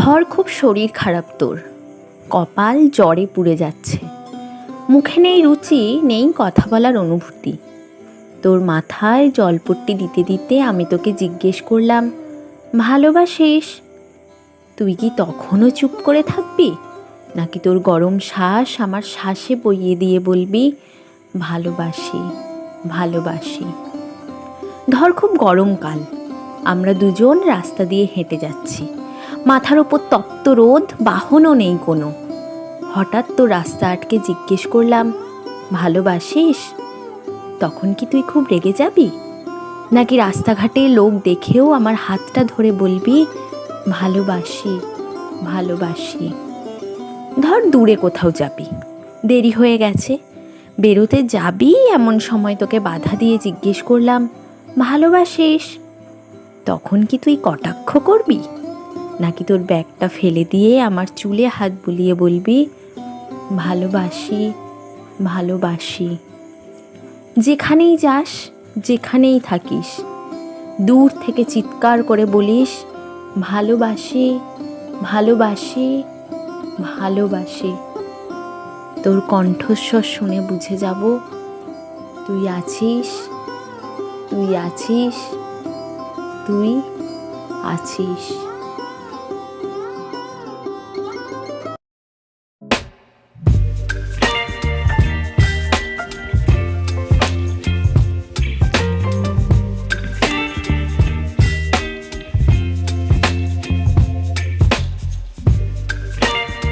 ধর খুব শরীর খারাপ তোর, কপাল জ্বরে পুড়ে যাচ্ছে, মুখে নেই রুচি, নেই কথা বলার অনুভূতি। তোর মাথায় জলপট্টি দিতে দিতে আমি তোকে জিজ্ঞেস করলাম, ভালোবাসিস? তুই কি তখনও চুপ করে থাকবি, নাকি তোর গরম শ্বাস আমার শ্বাসে বইয়ে দিয়ে বলবি, ভালোবাসি ভালোবাসি? ধর খুব গরমকাল, আমরা দুজন রাস্তা দিয়ে হেঁটে যাচ্ছি, মাথার ওপর তপ্ত রোদ, বাহনও নেই কোনো। হঠাৎ তো রাস্তা আটকে জিজ্ঞেস করলাম, ভালোবাসিস? তখন কি তুই খুব রেগে যাবি, নাকি রাস্তাঘাটে লোক দেখেও আমার হাতটা ধরে বলবি, ভালোবাসি ভালোবাসি? ধর দূরে কোথাও যাবি, দেরি হয়ে গেছে, বেরোতে যাবি এমন সময় তোকে বাধা দিয়ে জিজ্ঞেস করলাম, ভালোবাসিস? তখন কি তুই কটাক্ষ করবি, নাকি তোর ব্যাগটা ফেলে দিয়ে আমার চুলে হাত বুলিয়ে বলবি, ভালোবাসি ভালোবাসি? যেখানেই যাস, যেখানেই থাকিস, দূর থেকে চিৎকার করে বলিস, ভালোবাসি ভালোবাসি ভালোবাসি। তোর কণ্ঠস্বর শুনে বুঝে যাব, তুই আছিস, তুই আছিস, তুই আছিস।